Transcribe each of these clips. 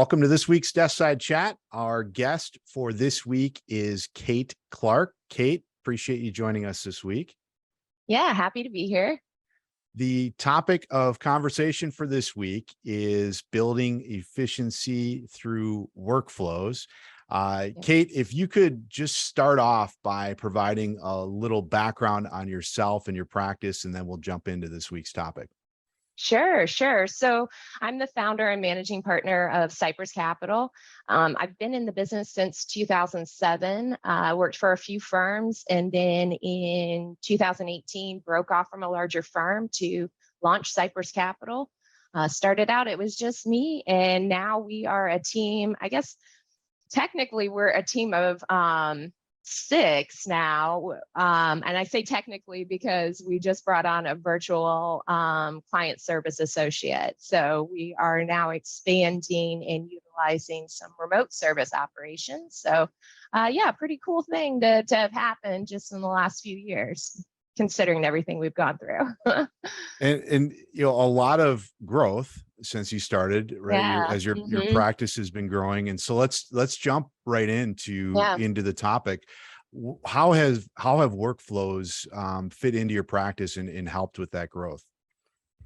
Welcome to this week's Desk Side Chat. Our guest for this week is Kate Clark. Kate, appreciate you joining us this week. Yeah, happy to be here. The topic of conversation for this week is building efficiency through workflows. Kate, if you could just start off by providing a little background on yourself and your practice, and then we'll jump into this week's topic. Sure. So I'm the founder and managing partner of Cypress Capital. I've been in the business since 2007. I worked for a few firms, and then in 2018 broke off from a larger firm to launch Cypress Capital. Started out, it was just me, and now we are a team. I guess technically we're a team of 6 now. And I say technically because we just brought on a virtual client service associate. So we are now expanding and utilizing some remote service operations. So yeah, pretty cool thing to have happened just in the last few years, considering everything we've gone through. And you know, a lot of growth since you started, right? Yeah. As your practice has been growing. And so let's jump right into the topic. How have workflows fit into your practice and helped with that growth?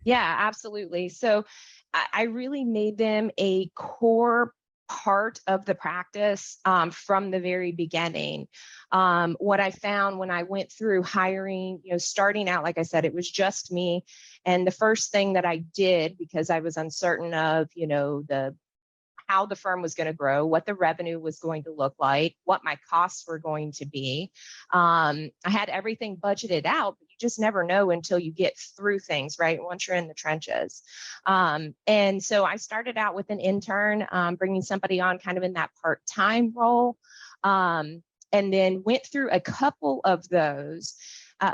Yeah, absolutely. So I really made them a core part of the practice from the very beginning. What I found when I went through hiring, starting out, like I said, it was just me. And the first thing that I did, because I was uncertain of, how the firm was going to grow, what the revenue was going to look like, what my costs were going to be. I had everything budgeted out, but you just never know until you get through things, right? Once you're in the trenches. And so I started out with an intern, bringing somebody on kind of in that part-time role, and then went through a couple of those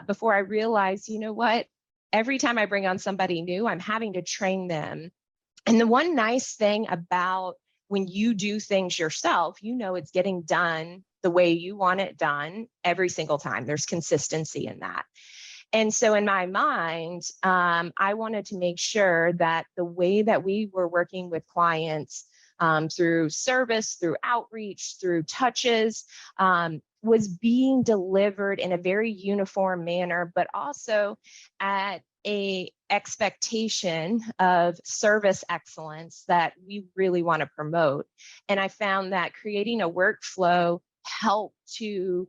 before I realized, what? Every time I bring on somebody new, I'm having to train them. And the one nice thing about when you do things yourself, it's getting done the way you want it done every single time. There's consistency in that. And so in my mind, I wanted to make sure that the way that we were working with clients through service, through outreach, through touches, was being delivered in a very uniform manner, but also at a expectation of service excellence that we really want to promote. And I found that creating a workflow helped to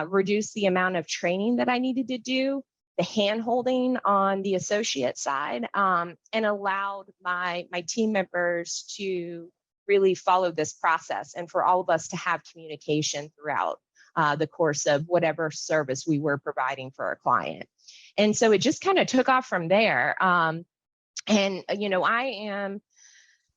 reduce the amount of training that I needed to do, the hand-holding on the associate side, and allowed my team members to really follow this process and for all of us to have communication throughout the course of whatever service we were providing for our client. And so it just kind of took off from there. And,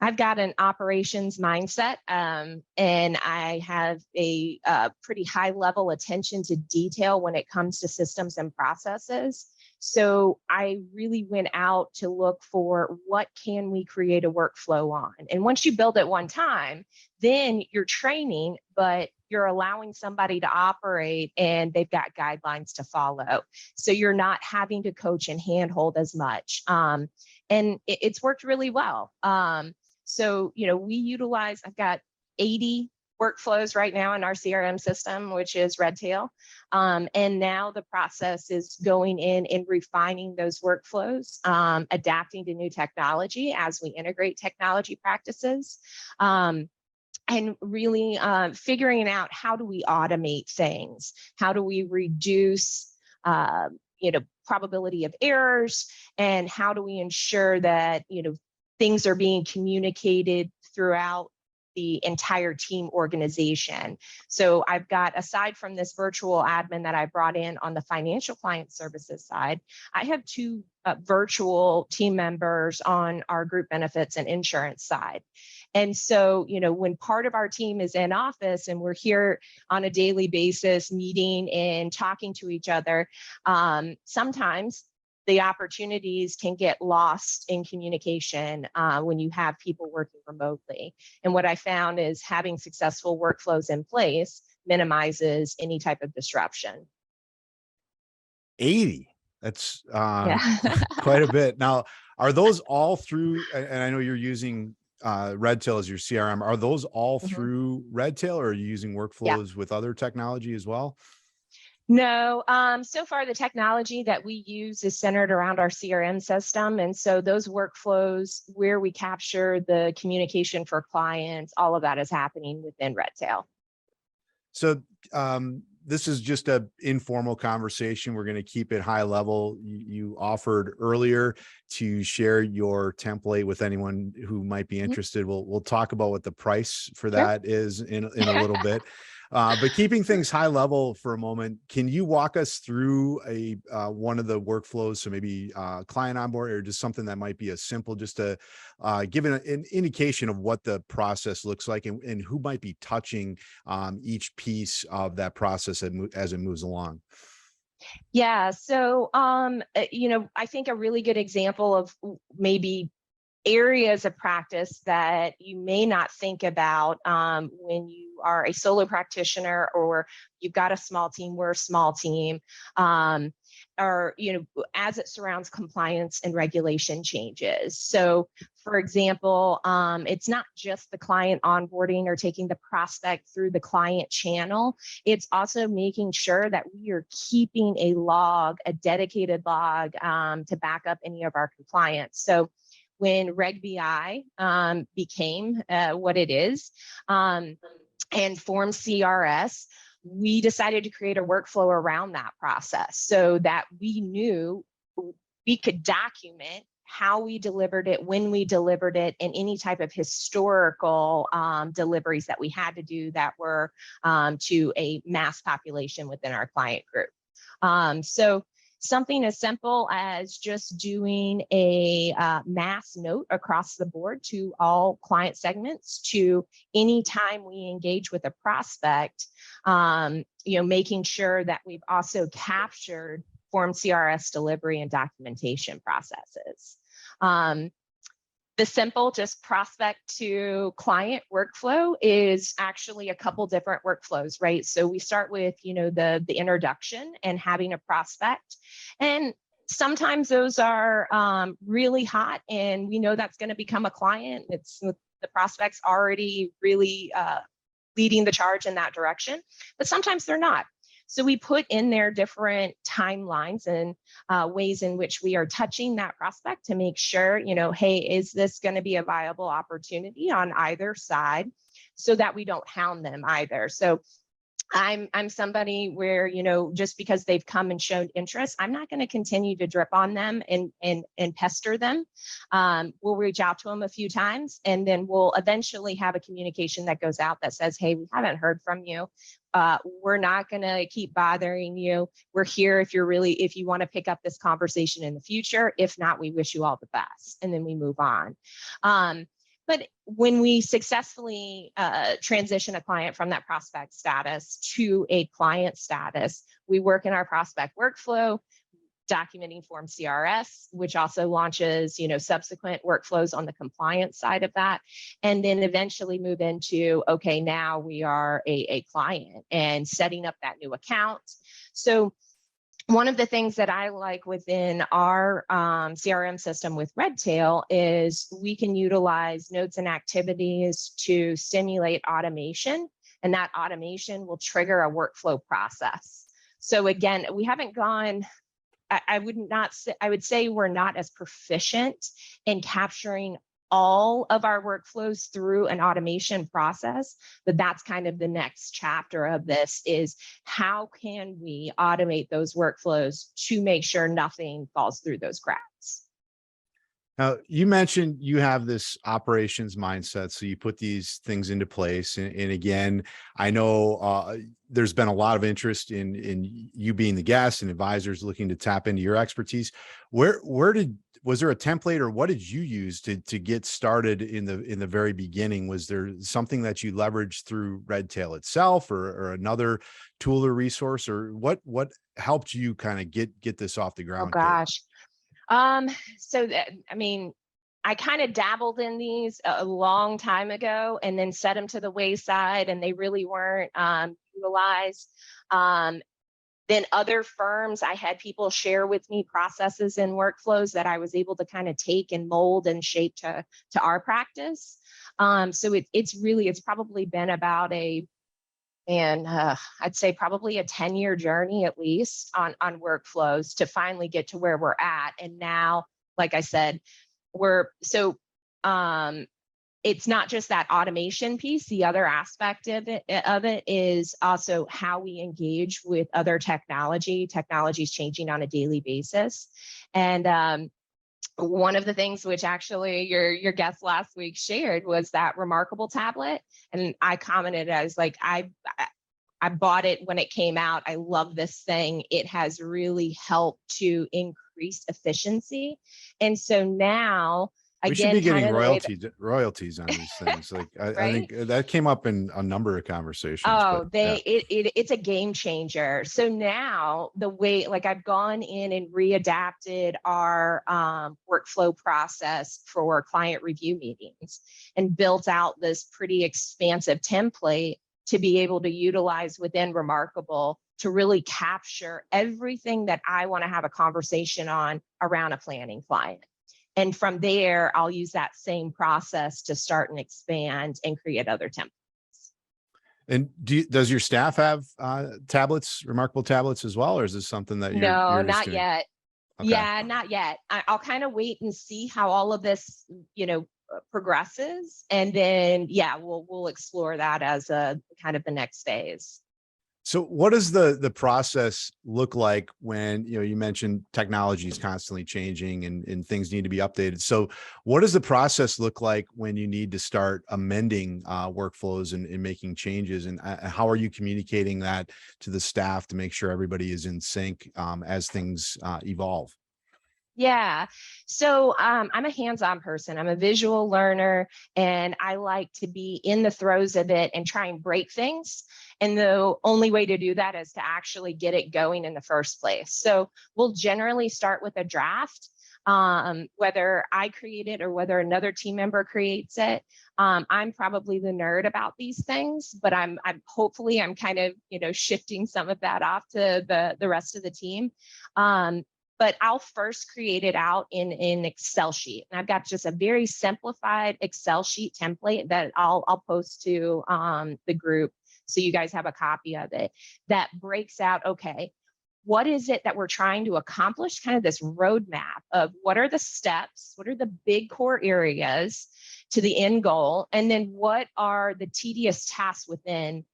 I've got an operations mindset, and I have a pretty high level attention to detail when it comes to systems and processes. So I really went out to look for what can we create a workflow on. And once you build it one time, then you're training, but you're allowing somebody to operate and they've got guidelines to follow. So you're not having to coach and handhold as much. And it's worked really well. So, I've got 80 workflows right now in our CRM system, which is Redtail. And now the process is going in and refining those workflows, adapting to new technology as we integrate technology practices. And really figuring out how do we automate things? How do we reduce, probability of errors? And how do we ensure that, things are being communicated throughout the entire team organization? So I've got, aside from this virtual admin that I brought in on the financial client services side, I have 2 virtual team members on our group benefits and insurance side. And so, when part of our team is in office and we're here on a daily basis, meeting and talking to each other, sometimes the opportunities can get lost in communication when you have people working remotely. And what I found is having successful workflows in place minimizes any type of disruption. 80. That's Yeah. quite a bit. Now, are those all through, and I know you're using Redtail as your CRM, are those all Mhm. through Redtail, or are you using Yeah. workflows with other technology as well? No, so far the technology that we use is centered around our CRM system. And so those workflows where we capture the communication for clients, all of that is happening within Redtail. So this is just a informal conversation. We're going to keep it high level. You offered earlier to share your template with anyone who might be Mhm. interested. We'll talk about what the price for Sure. that is in a little bit. But keeping things high level for a moment, can you walk us through a one of the workflows? So maybe client onboard, or just something that might be a simple, just to give an indication of what the process looks like, and who might be touching each piece of that process as it moves along. Yeah. So, I think a really good example of maybe areas of practice that you may not think about when you are a solo practitioner or you've got a small team. We're a small team. Um, or, as it surrounds compliance and regulation changes. So, for example, it's not just the client onboarding or taking the prospect through the client channel. It's also making sure that we are keeping a log, a dedicated log to back up any of our compliance. So, when Reg BI became what it is, and Form CRS, we decided to create a workflow around that process so that we knew we could document how we delivered it, when we delivered it, and any type of historical deliveries that we had to do that were to a mass population within our client group. So something as simple as just doing a mass note across the board to all client segments, to anytime we engage with a prospect, making sure that we've also captured Form CRS delivery and documentation processes. The simple just prospect to client workflow is actually a couple different workflows, right? So we start with, the introduction and having a prospect. And sometimes those are really hot and we know that's going to become a client. It's the prospect's already really leading the charge in that direction, but sometimes they're not. So we put in there different timelines and ways in which we are touching that prospect to make sure, hey, is this going to be a viable opportunity on either side, so that we don't hound them either. So I'm somebody where, just because they've come and shown interest, I'm not going to continue to drip on them and pester them. We'll reach out to them a few times, and then we'll eventually have a communication that goes out that says, hey, we haven't heard from you. We're not going to keep bothering you. We're here if you want to pick up this conversation in the future. If not, we wish you all the best. And then we move on. But when we successfully transition a client from that prospect status to a client status, we work in our prospect workflow, documenting Form CRS, which also launches, subsequent workflows on the compliance side of that, and then eventually move into, okay, now we are a client and setting up that new account. So one of the things that I like within our CRM system with Redtail is we can utilize notes and activities to stimulate automation, and that automation will trigger a workflow process. So again, we haven't gone, I would say we're not as proficient in capturing all of our workflows through an automation process, but that's kind of the next chapter of this, is how can we automate those workflows to make sure nothing falls through those cracks. Now, you mentioned you have this operations mindset, so you put these things into place. And again, I know there's been a lot of interest in you being the guest and advisors looking to tap into your expertise. Was there a template, or what did you use to get started in the very beginning? Was there something that you leveraged through Redtail itself, or another tool or resource, or what helped you kind of get this off the Oh ground, Kate? gosh. So that, I mean, I kind of dabbled in these a long time ago and then set them to the wayside, and they really weren't utilized. Um, Then other firms, I had people share with me processes and workflows that I was able to kind of take and mold and shape to our practice. So it's probably been about I'd say probably a 10-year journey at least on workflows to finally get to where we're at. And now, like I said, it's not just that automation piece. The other aspect of it is also how we engage with other technology. Technology is changing on a daily basis. And one of the things which actually your guest last week shared was that Remarkable tablet. And I commented as like, I bought it when it came out. I love this thing. It has really helped to increase efficiency. And so now, We should be again, kind getting of the way royalties on these things. Like I right? think that came up in a number of conversations, but Oh, yeah. it's a game changer. So now the way, like I've gone in and readapted our workflow process for client review meetings and built out this pretty expansive template to be able to utilize within Remarkable to really capture everything that I want to have a conversation on around a planning client. And from there, I'll use that same process to start and expand and create other templates. And does your staff have tablets, Remarkable tablets as well, or is this something that No, you're just not doing? yet. Okay. Yeah, not yet. I'll kind of wait and see how all of this, progresses, and then yeah, we'll explore that as a kind of the next phase. So what does the process look like when, you mentioned technology is constantly changing and things need to be updated. So what does the process look like when you need to start amending workflows and making changes? And how are you communicating that to the staff to make sure everybody is in sync as things evolve? Yeah. So I'm a hands-on person. I'm a visual learner, and I like to be in the throes of it and try and break things. And the only way to do that is to actually get it going in the first place. So we'll generally start with a draft, whether I create it or whether another team member creates it. I'm probably the nerd about these things, but I'm hopefully I'm kind of shifting some of that off to the rest of the team. But I'll first create it out in an Excel sheet. And I've got just a very simplified Excel sheet template that I'll post to the group so you guys have a copy of it that breaks out, okay, what is it that we're trying to accomplish? Kind of this roadmap of what are the steps, what are the big core areas to the end goal, and then what are the tedious tasks within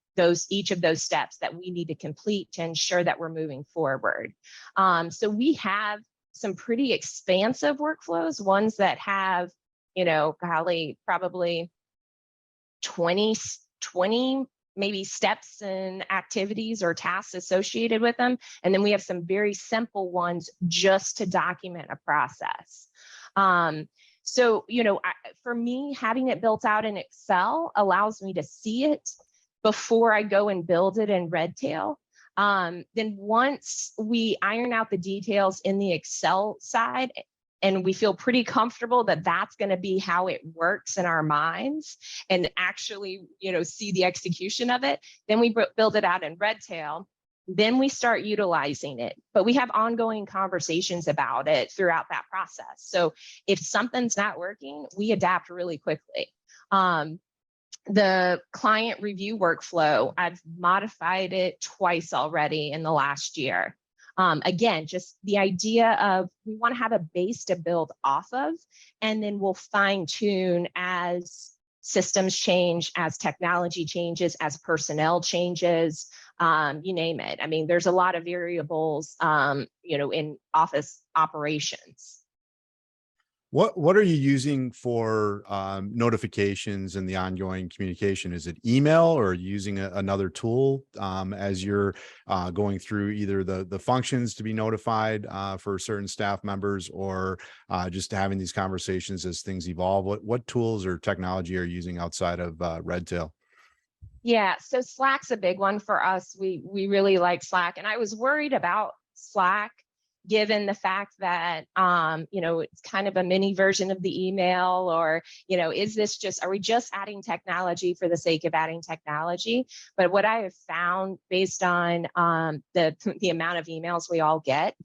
each of those steps that we need to complete to ensure that we're moving forward. So we have some pretty expansive workflows, ones that have, probably 20 maybe steps and activities or tasks associated with them. And then we have some very simple ones just to document a process. So, for me, having it built out in Excel allows me to see it before I go and build it in Redtail. Then once we iron out the details in the Excel side and we feel pretty comfortable that that's going to be how it works in our minds and actually, see the execution of it, then we build it out in Redtail. Then we start utilizing it, but we have ongoing conversations about it throughout that process. So if something's not working, we adapt really quickly. The client review workflow, I've modified it twice already in the last year. Again, just the idea of we want to have a base to build off of, and then we'll fine tune as systems change, as technology changes, as personnel changes, you name it. I mean, there's a lot of variables, in office operations. What are you using for notifications and the ongoing communication? Is it email, or are you using another tool as you're going through either the functions to be notified for certain staff members, or just having these conversations as things evolve? What tools or technology are you using outside of Redtail? Yeah, so Slack's a big one for us. We really like Slack, and I was worried about Slack given the fact that, it's kind of a mini version of the email, or, are we just adding technology for the sake of adding technology? But what I have found based on the amount of emails we all get,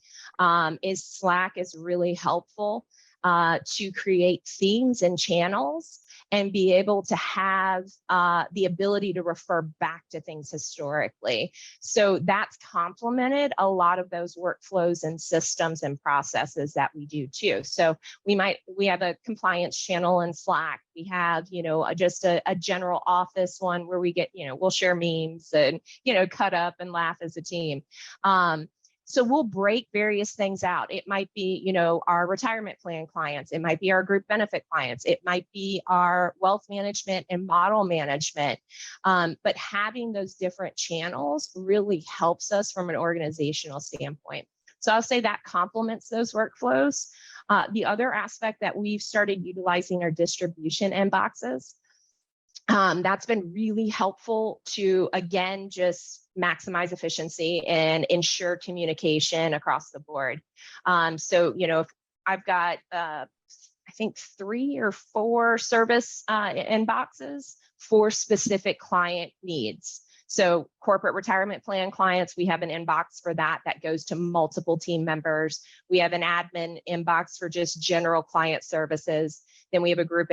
is Slack is really helpful to create themes and channels and be able to have the ability to refer back to things historically. So that's complemented a lot of those workflows and systems and processes that we do too. So we have a compliance channel in Slack. We have, just a general office one where we get, we'll share memes and, cut up and laugh as a team. So we'll break various things out. It might be, our retirement plan clients. It might be our group benefit clients. It might be our wealth management and model management. But having those different channels really helps us from an organizational standpoint. So I'll say that complements those workflows. The other aspect that we've started utilizing are distribution inboxes. That's been really helpful to, again, just maximize efficiency and ensure communication across the board. So, if I've got, I think 3 or 4 service inboxes for specific client needs. So corporate retirement plan clients, we have an inbox for that goes to multiple team members. We have an admin inbox for just general client services. Then we have a group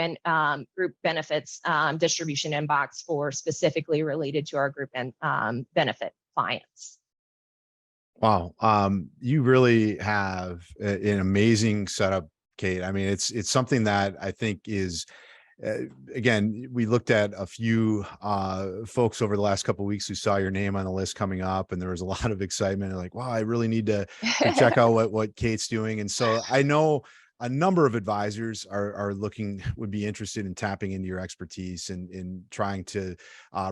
benefits distribution inbox for specifically related to our group and benefit clients. Wow. You really have an amazing setup, Kate. I mean, it's something that I think is, again, we looked at a few folks over the last couple of weeks who saw your name on the list coming up, and there was a lot of excitement, like, wow, I really need to check out what Kate's doing. And so I know a number of advisors would be interested in tapping into your expertise and in trying to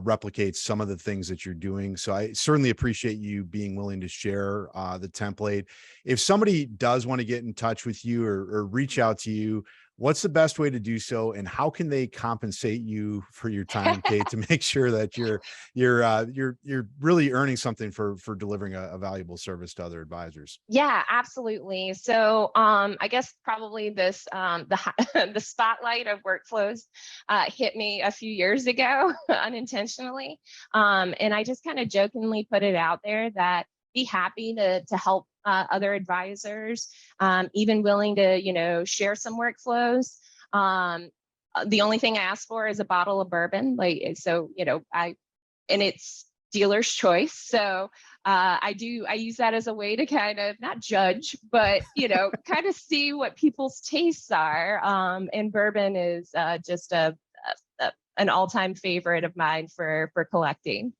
replicate some of the things that you're doing. So I certainly appreciate you being willing to share the template. If somebody does want to get in touch with you or reach out to you, what's the best way to do so, and how can they compensate you for your time, Kate, to make sure that you're really earning something for delivering a valuable service to other advisors? Yeah, absolutely. So I guess probably this the spotlight of workflows hit me a few years ago unintentionally, and I just kind of jokingly put it out there that be happy to help other advisors, even willing to share some workflows. The only thing I ask for is a bottle of bourbon, and it's dealer's choice. So I use that as a way to kind of not judge, but kind of see what people's tastes are. And bourbon is just an all-time favorite of mine for collecting.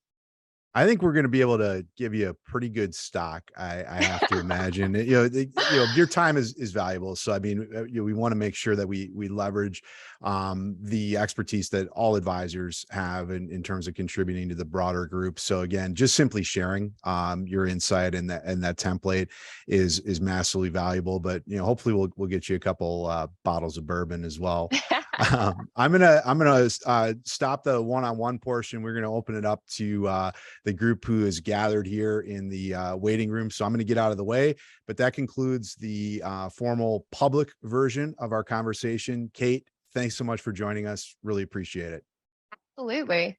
I think we're going to be able to give you a pretty good stock. I have to imagine. Your time is valuable. So I mean, we want to make sure that we leverage the expertise that all advisors have in terms of contributing to the broader group. So again, just simply sharing your insight and that template is massively valuable. But hopefully we'll get you a couple bottles of bourbon as well. I'm gonna stop the one-on-one portion. We're gonna open it up to the group who is gathered here in the waiting room. So I'm going to get out of the way, but that concludes the formal public version of our conversation. Kate, thanks so much for joining us. Really appreciate it. Absolutely.